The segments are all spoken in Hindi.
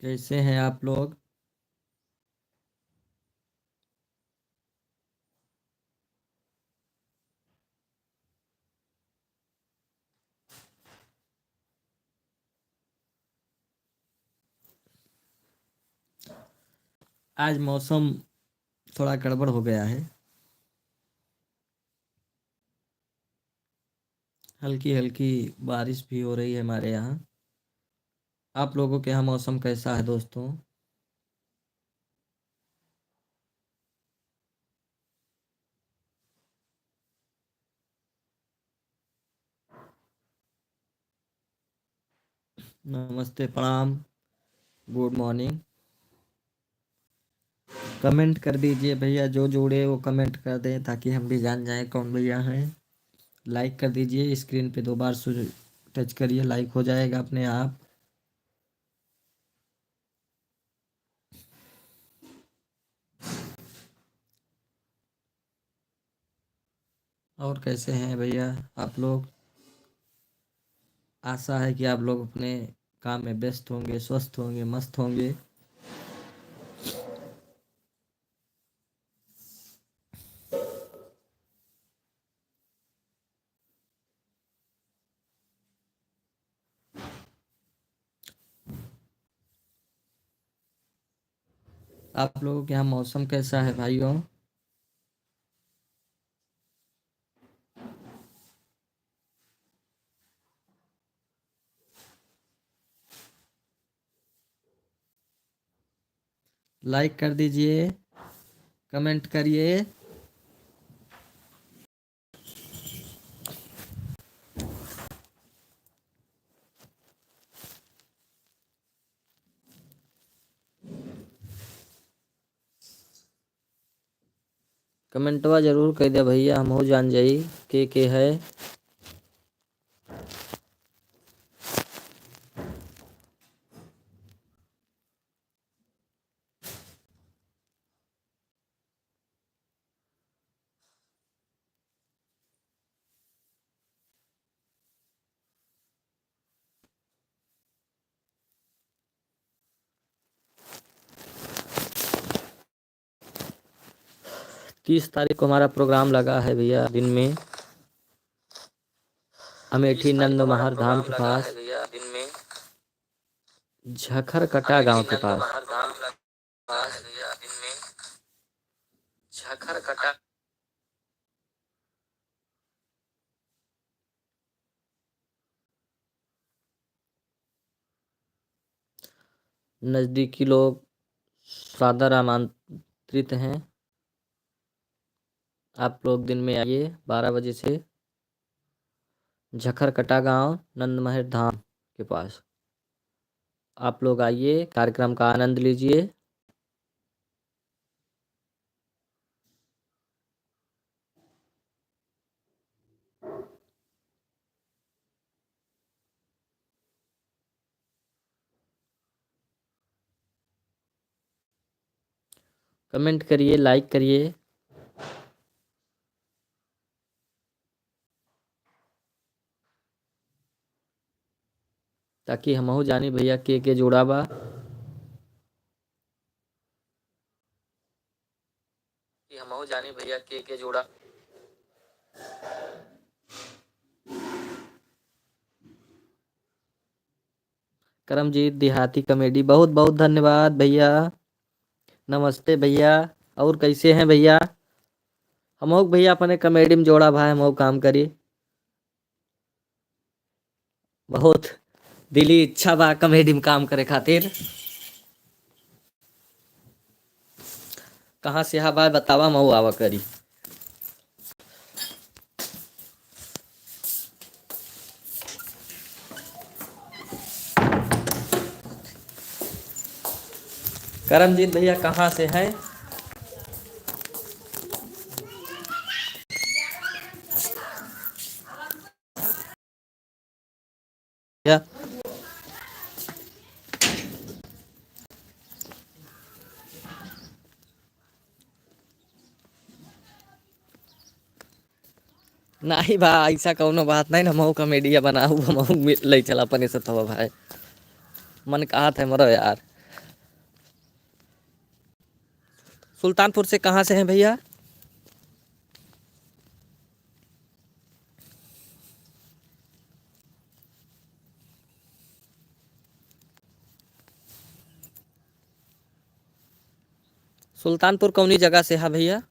कैसे हैं आप लोग। आज मौसम थोड़ा गड़बड़ हो गया है। हल्की हल्की बारिश भी हो रही है हमारे यहाँ। आप लोगों के यहाँ मौसम कैसा है दोस्तों। नमस्ते, प्रणाम, गुड मॉर्निंग। कमेंट कर दीजिए भैया, जो जोड़े वो कमेंट कर दें ताकि हम भी जान जाएं कौन भैया हैं। लाइक कर दीजिए, स्क्रीन पे 2 बार टच करिए, लाइक हो जाएगा अपने आप। और कैसे हैं भैया आप लोग। आशा है कि आप लोग अपने काम में व्यस्त होंगे, स्वस्थ होंगे, मस्त होंगे। आप लोगों के यहाँ मौसम कैसा है भाइयों। लाइक कर दीजिए, कमेंट करिए। कमेंटवा जरूर कर दे भैया, हम हो जान जाई के है। तीस तारीख को हमारा प्रोग्राम लगा है भैया, दिन में अमेठी नंद महार धाम के पास, झखर कटा गांव के पास। झखर कटा नज़दीकी लोग सादर आमंत्रित हैं। आप लोग दिन में आइए 12 बजे से, झखर कटा गांव नंद महर धाम के पास। आप लोग आइए, कार्यक्रम का आनंद लीजिए। कमेंट करिए, लाइक करिए। ताकि हमहू जानी भैया के जोड़ा बा। हमहू जानी भैया के जोड़ा। करमजीत देहाती कॉमेडी, बहुत बहुत धन्यवाद भैया। नमस्ते भैया। और कैसे हैं भैया। हम भैया अपने कॉमेडी में जोड़ा भाई, हम काम करी। बहुत दिली इच्छा बा कॉमेडी में काम करे खातिर। कहाँ से हा बा बतावा, मऊ आवा करी। करमजीत भैया कहाँ से हैं। या नहीं बा, ऐसा कौनो बात नहीं ना, मऊ कॉमेडिया बनाऊ, मऊ ले चला अपने से तो भाई। मन कहा था मरो यार। सुल्तानपुर से कहाँ से हैं भैया? सुल्तानपुर कौनी जगह से है भैया?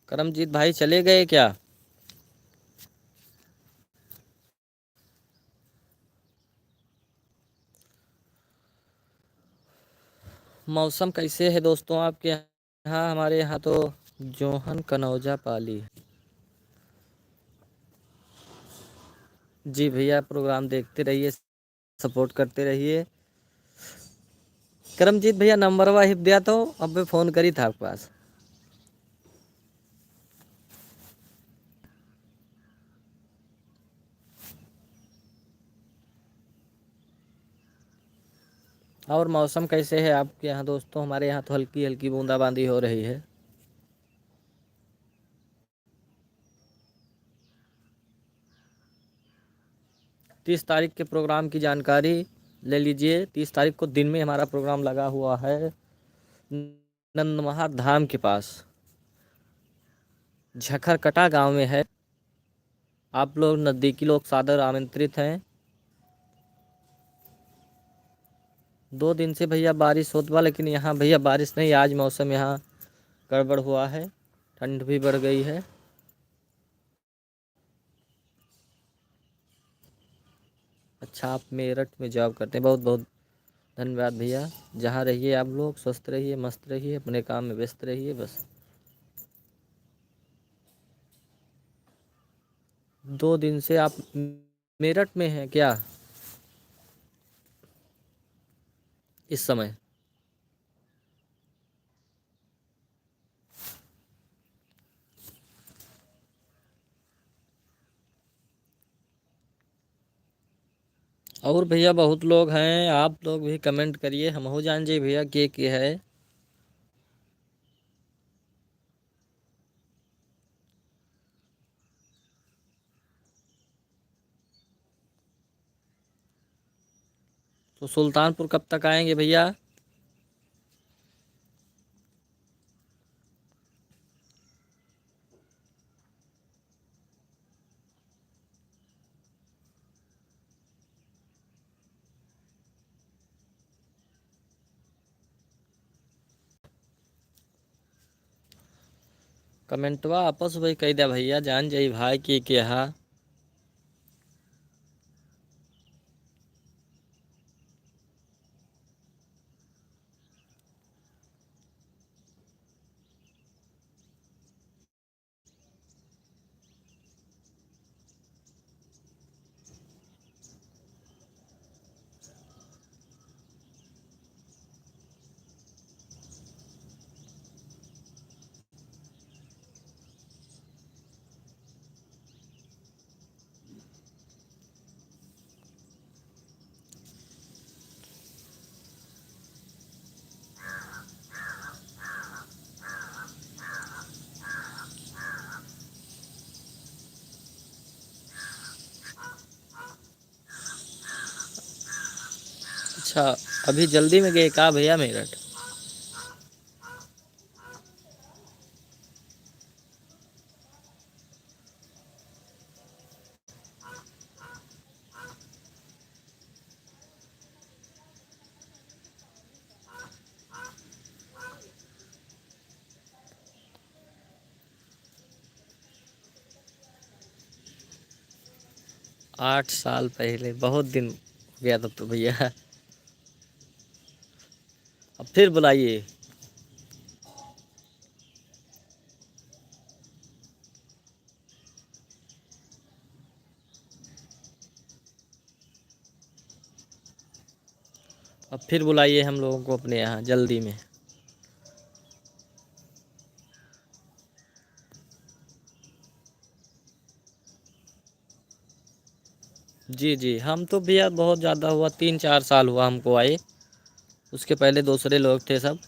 करमजीत भाई चले गए क्या? मौसम कैसे है दोस्तों आपके यहाँ? हमारे यहाँ तो जोहन कनौजा पाली। जी भैया, प्रोग्राम देखते रहिए, सपोर्ट करते रहिए। करमजीत भैया नंबर वाहिब दिया तो अब मैं फ़ोन करी था आपके पास। और मौसम कैसे है आपके यहाँ दोस्तों? हमारे यहाँ तो हल्की हल्की बूंदाबांदी हो रही है। 30 तारीख के प्रोग्राम की जानकारी ले लीजिए। 30 तारीख को दिन में हमारा प्रोग्राम लगा हुआ है नंदमहा धाम के पास, झखरकटा गांव में है। आप लोग नज़दीकी लोग सादर आमंत्रित हैं। 2 दिन से भैया बारिश होत बा, लेकिन यहाँ भैया बारिश नहीं। आज मौसम यहाँ गड़बड़ हुआ है, ठंड भी बढ़ गई है। अच्छा, आप मेरठ में जॉब करते हैं, बहुत बहुत धन्यवाद भैया। जहाँ रहिए आप लोग स्वस्थ रहिए, मस्त रहिए, अपने काम में व्यस्त रहिए बस। 2 दिन से आप मेरठ में हैं क्या इस समय? और भैया बहुत लोग हैं, आप लोग भी कमेंट करिए, हम हो जान जाए भैया के है। तो सुल्तानपुर कब तक आएंगे भैया? कमेंटवा आपस भाई कह दिया भैया, जान जाई भाई के हा। अच्छा, अभी जल्दी में गए का भैया मेरठ? -- 8 साल पहले, बहुत दिन हो गया तब तो भैया। अब फिर बुलाइए। अब फिर बुलाइए हम लोगों को अपने यहाँ जल्दी में। जी जी, हम तो भैया बहुत ज़्यादा हुआ, 3-4 साल हुआ हमको आए। उसके पहले दूसरे लोग थे सब।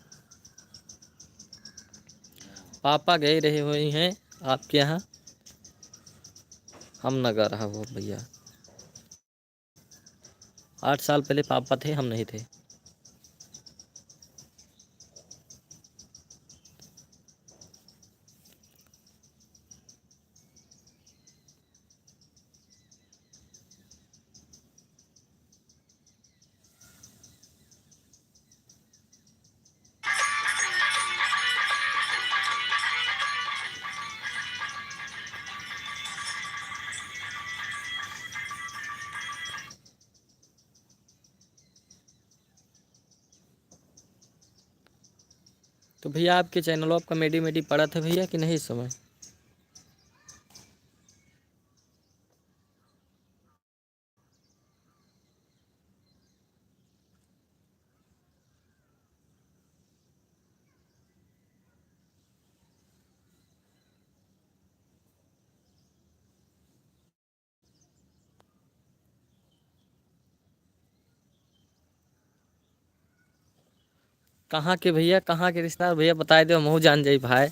पापा गए रहे हुए हैं आपके यहाँ। हम न गा रहा वो भैया। 8 साल पहले पापा थे, हम नहीं थे। तो भैया आपके चैनलों पर कॉमेडी मेडी पड़ा था भैया कि नहीं इस समय? कहाँ के भैया, कहाँ के रिश्तेदार भैया बताए दो, हमहू जान जाई भाई।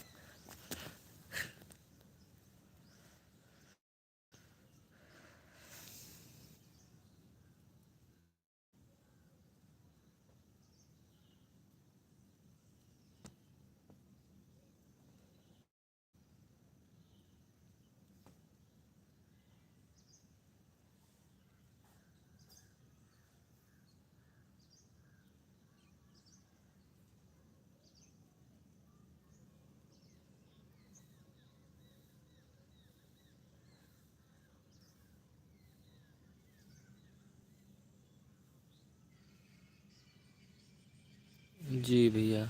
जी भैया,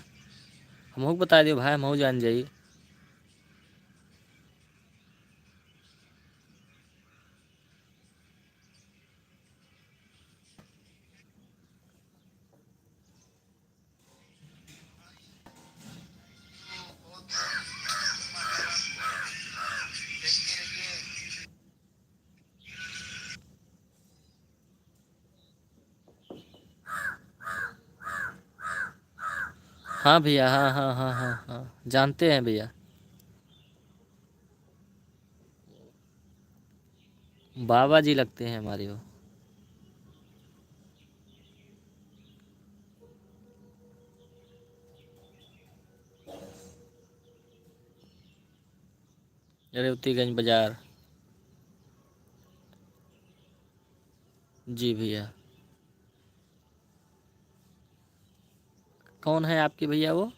हमहू बता दियो भाई, हमहू जान जाई। हाँ भैया, हाँ हाँ हाँ हाँ हाँ, जानते हैं भैया। बाबा जी लगते हैं हमारे वो। रेवतीगंज बाजार। जी भैया। कौन है आपके भैया वो?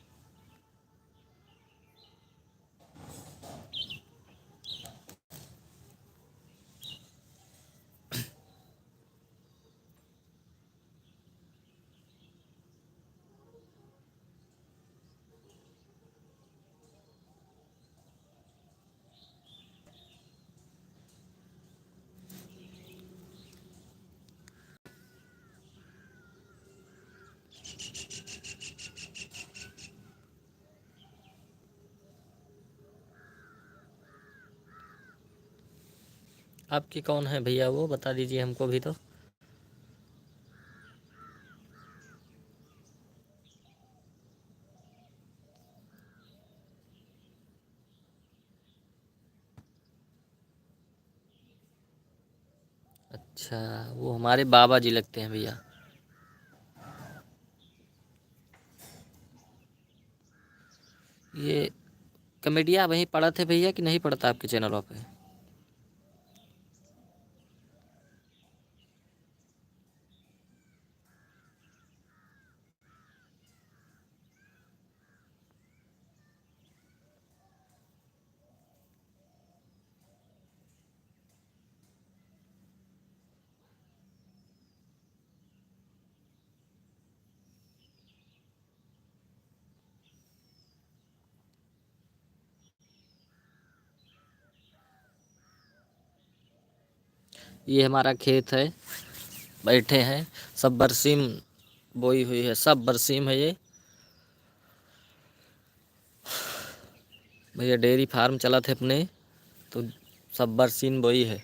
आपके कौन है भैया वो, बता दीजिए हमको भी तो। अच्छा, वो हमारे बाबा जी लगते हैं भैया। ये कॉमेडिया वहीं पड़ा थे भैया कि नहीं पड़ता आपके चैनलों पे? ये हमारा खेत है, बैठे हैं। सब बरसीम बोई हुई है, सब बरसीम है ये। भैया डेयरी फार्म चला थे अपने, तो सब बरसीम बोई है।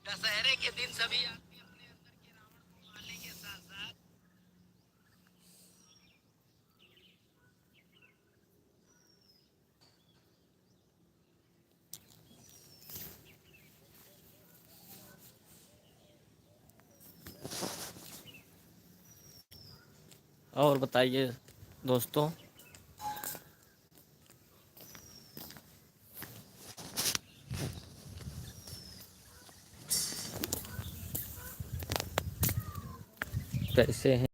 दशहरे के दिन सभी आदमी अपने अंदर के रावण को मारने के साथ साथ और बताइए दोस्तों। कैसे हैं?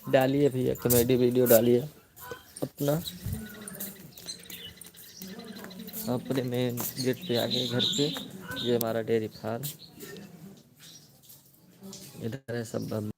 डालिए भैया, कॉमेडी वीडियो डालिए अपना। अपने मेन गेट पे आगे घर पे, ये हमारा डेयरी फार्म, इधर है सब।